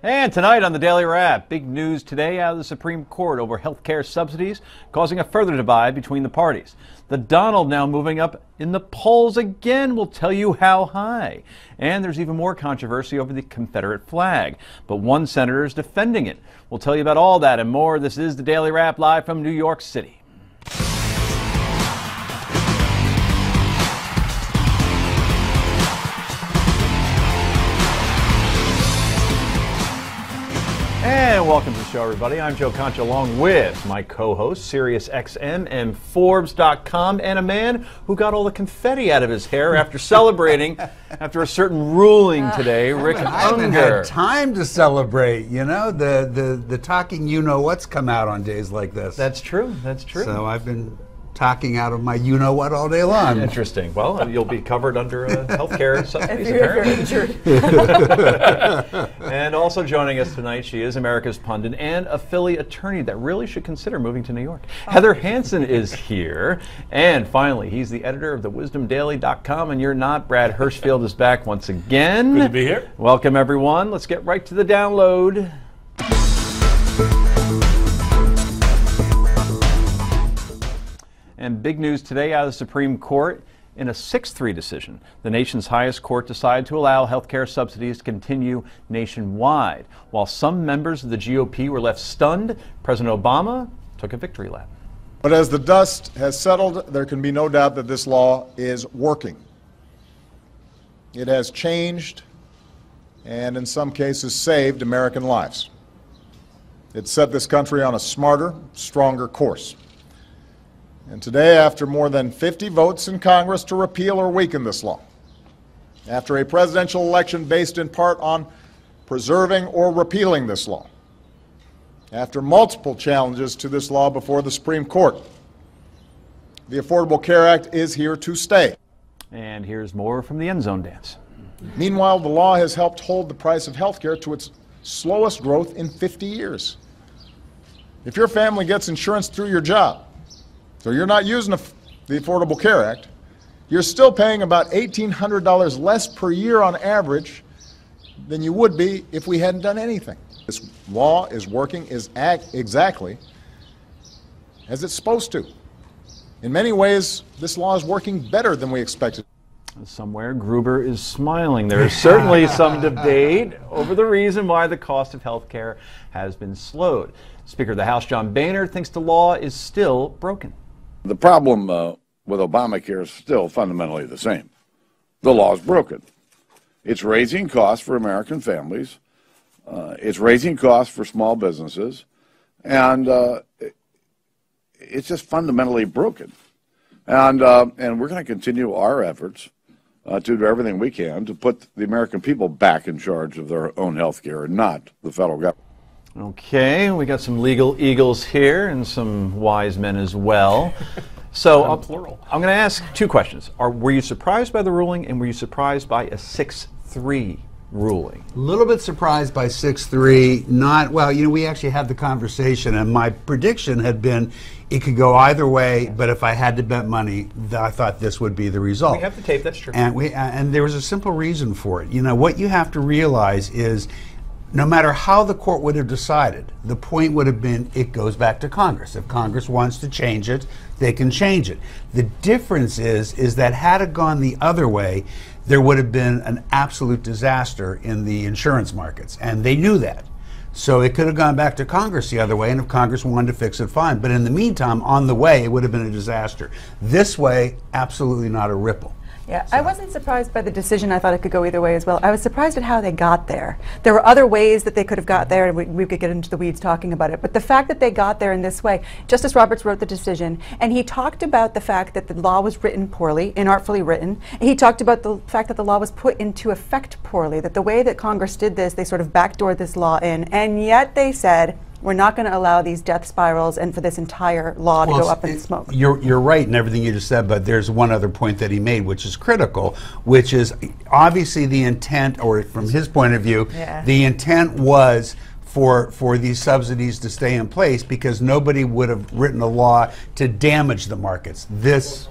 And tonight on the Daily Wrap, big news today out of the Supreme Court over health care subsidies, causing a further divide between the parties. The Donald now moving up in the polls again. We'll tell you how high. And there's even more controversy over the Confederate flag, but one senator is defending it. We'll tell you about all that and more. This is the Daily Wrap live from New York City. And welcome to the show, everybody. I'm Joe Concha, along with my co-host, SiriusXM and Forbes.com, and a man who got all the confetti out of his hair after celebrating after a certain ruling today, Rick Unger. I haven't had time to celebrate. You know, the talking you-know-what's come out on days like this. That's true. That's true. So I've been talking out of my you-know-what all day long. Interesting. Well, you'll be covered under healthcare subsidies, apparently. And also joining us tonight, she is America's pundit and a Philly attorney that really should consider moving to New York. Heather Hansen is here. And finally, he's the editor of thewisdomdaily.com, and you're not. Brad Hirschfield is back once again. Good to be here. Welcome, everyone. Let's get right to the download. And big news today out of the Supreme Court. In a 6-3 decision, the nation's highest court decided to allow health care subsidies to continue nationwide. While some members of the GOP were left stunned, President Obama took a victory lap. But as the dust has settled, there can be no doubt that this law is working. It has changed and in some cases saved American lives. It set this country on a smarter, stronger course. And today, after more than 50 votes in Congress to repeal or weaken this law, after a presidential election based in part on preserving or repealing this law, after multiple challenges to this law before the Supreme Court, the Affordable Care Act is here to stay. And here's more from the end zone dance. Meanwhile, the law has helped hold the price of health care to its slowest growth in 50 years. If your family gets insurance through your job, so you're not using the Affordable Care Act, you're still paying about $1,800 less per year on average than you would be if we hadn't done anything. This law is working exactly as it's supposed to. In many ways, this law is working better than we expected. Somewhere, Gruber is smiling. There is certainly some debate over the reason why the cost of health care has been slowed. Speaker of the House, John Boehner, thinks the law is still broken. The problem with Obamacare is still fundamentally the same. The law is broken. It's raising costs for American families. It's raising costs for small businesses. And it's just fundamentally broken. And we're going to continue our efforts to do everything we can to put the American people back in charge of their own health care and not the federal government. Okay, we got some legal eagles here and some wise men as well. So I'm going to ask two questions. Were you surprised by the ruling, and were you surprised by a 6-3 ruling? A little bit surprised by 6-3. Not, well, you know, we actually had the conversation, and my prediction had been it could go either way, but if I had to bet money, I thought this would be the result. We have the tape, that's true. And there was a simple reason for it. You know, what you have to realize is no matter how the court would have decided, the point would have been it goes back to Congress. If Congress wants to change it, they can change it. The difference is that had it gone the other way, there would have been an absolute disaster in the insurance markets, and they knew that. So it could have gone back to Congress the other way, and if Congress wanted to fix it, fine. But in the meantime, on the way, it would have been a disaster. This way, absolutely not a ripple. Yeah, so. I wasn't surprised by the decision. I thought it could go either way as well. I was surprised at how they got there. There were other ways that they could have got there, and we could get into the weeds talking about it. But the fact that they got there in this way, Justice Roberts wrote the decision, and he talked about the fact that the law was written poorly, inartfully written. He talked about the fact that the law was put into effect poorly, that the way that Congress did this, they sort of backdoored this law in, and yet they said, we're not going to allow these death spirals and for this entire law to go up in smoke. You're right in everything you just said, but there's one other point that he made, which is critical, which is obviously the intent, or from his point of view, the intent was for these subsidies to stay in place because nobody would have written a law to damage the markets. This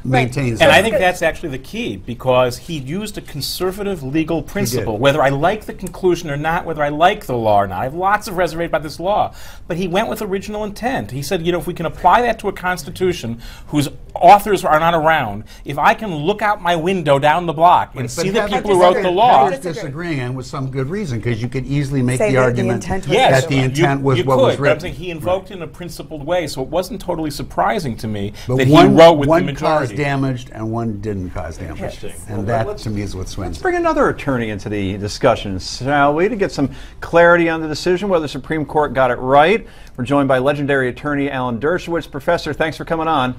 maintains And that. I think that's actually the key, because he used a conservative legal principle. Whether I like the conclusion or not, whether I like the law or not, I have lots of reservations about this law. But he went with original intent. He said, you know, if we can apply that to a Constitution whose authors are not around, if I can look out my window down the block and see the people who wrote the law. Heather's disagreeing, and with some good reason, because you could easily make Say the that the argument intent was that the intent was what was But I'm written. saying he invoked it in a principled way, so it wasn't totally surprising to me But that one, he wrote with the one majority. caused damage and one didn't cause damage. And that, to me, is what swings it. Bring another attorney into the discussion, shall we, to get some clarity on the decision, whether the Supreme Court got it right. We're joined by legendary attorney Alan Dershowitz. Professor, thanks for coming on.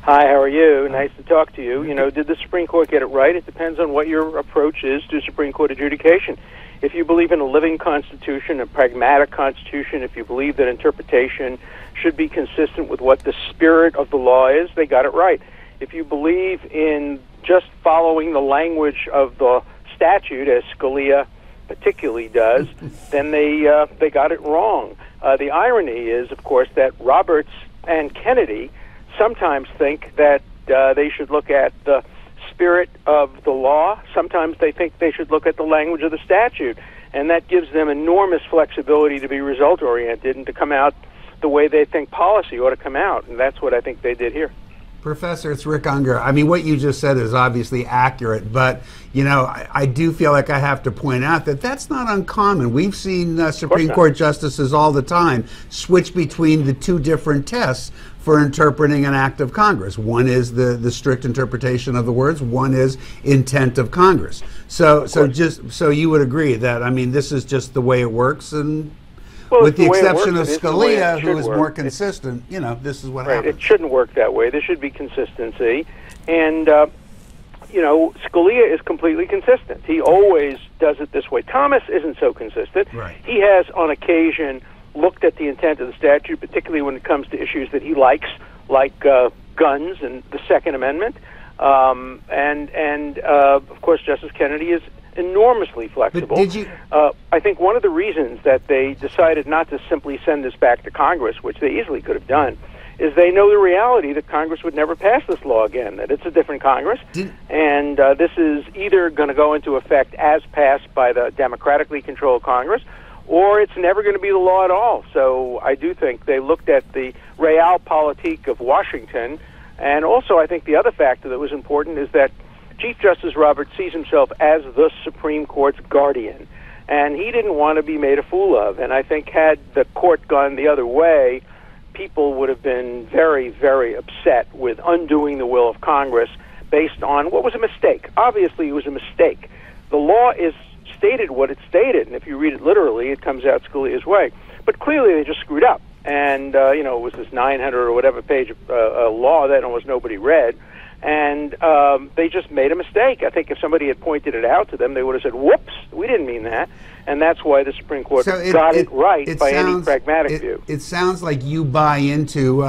Hi, how are you? Nice to talk to you. You know, did the Supreme Court get it right? It depends on what your approach is to Supreme Court adjudication. If you believe in a living Constitution, a pragmatic Constitution, if you believe that interpretation should be consistent with what the spirit of the law is, they got it right. If you believe in just following the language of the statute, as Scalia particularly does, then they got it wrong. The irony is, of course, that Roberts and Kennedy sometimes think that they should look at the spirit of the law. Sometimes they think they should look at the language of the statute, and that gives them enormous flexibility to be result-oriented and to come out the way they think policy ought to come out, and that's what I think they did here. Professor, it's Rick Unger. I mean, what you just said is obviously accurate, but, you know, I do feel like I have to point out that that's not uncommon. We've seen Supreme Court justices all the time switch between the two different tests for interpreting an act of Congress. One is the strict interpretation of the words, one is intent of Congress. So you would agree that, I mean, this is just the way it works, and well, with the exception of works, Scalia, who is work. more consistent, you know, this is what right. happens. It shouldn't work that way. There should be consistency. And, you know, Scalia is completely consistent. He always does it this way. Thomas isn't so consistent. Right. He has, on occasion, looked at the intent of the statute, particularly when it comes to issues that he likes, like guns and the Second Amendment. Of course, Justice Kennedy is enormously flexible. But did you? I think one of the reasons that they decided not to simply send this back to Congress, which they easily could have done, is they know the reality that Congress would never pass this law again, that it's a different Congress, and this is either going to go into effect as passed by the democratically controlled Congress, or it's never going to be the law at all. So I do think they looked at the realpolitik of Washington, and also I think the other factor that was important is that Chief Justice Roberts sees himself as the Supreme Court's guardian, and he didn't want to be made a fool of. And I think had the court gone the other way, people would have been very, very upset with undoing the will of Congress based on what was a mistake. Obviously, it was a mistake. The law is stated what it stated, and if you read it literally, it comes out Scalia's way. But clearly, they just screwed up. And, you know, it was this 900 or whatever page law that almost nobody read. And they just made a mistake. I think if somebody had pointed it out to them, they would have said, whoops, we didn't mean that. And that's why the Supreme Court got it right by any pragmatic view. It sounds like you buy into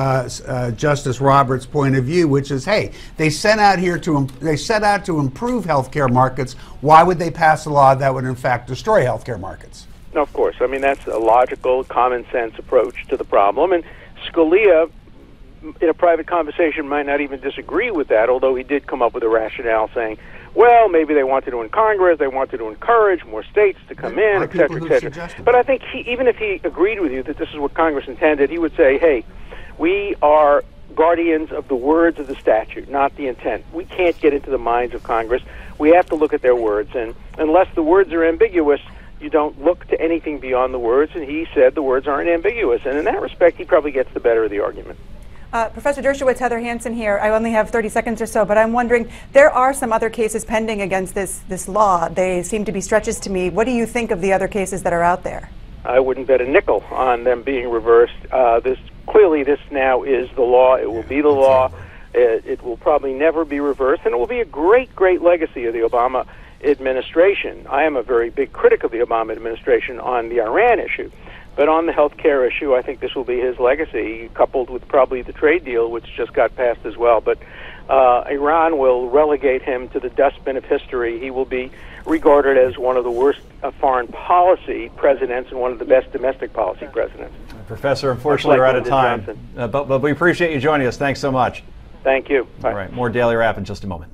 Justice Roberts' point of view, which is, hey, they set out to improve healthcare markets. Why would they pass a law that would, in fact, destroy healthcare markets? No, of course. I mean, that's a logical, common-sense approach to the problem. And Scalia, in a private conversation, might not even disagree with that, although he did come up with a rationale saying, well, maybe they wanted to in Congress, they wanted to encourage more states to come in, et cetera, et cetera. But I think even if he agreed with you that this is what Congress intended, he would say, hey, we are guardians of the words of the statute, not the intent. We can't get into the minds of Congress. We have to look at their words. And unless the words are ambiguous, you don't look to anything beyond the words. And he said the words aren't ambiguous. And in that respect, he probably gets the better of the argument. Professor Dershowitz, Heather Hansen here. I only have 30 seconds or so, but I'm wondering, there are some other cases pending against this law. They seem to be stretches to me. What do you think of the other cases that are out there? I wouldn't bet a nickel on them being reversed. Clearly, this now is the law. It will be the law. It will probably never be reversed, and it will be a great, great legacy of the Obama administration. I am a very big critic of the Obama administration on the Iran issue. But on the health care issue, I think this will be his legacy, coupled with probably the trade deal, which just got passed as well. But Iran will relegate him to the dustbin of history. He will be regarded as one of the worst foreign policy presidents and one of the best domestic policy presidents. Professor, unfortunately, we're out of time. But we appreciate you joining us. Thanks so much. Thank you. Bye. All right, more Daily Wrap in just a moment.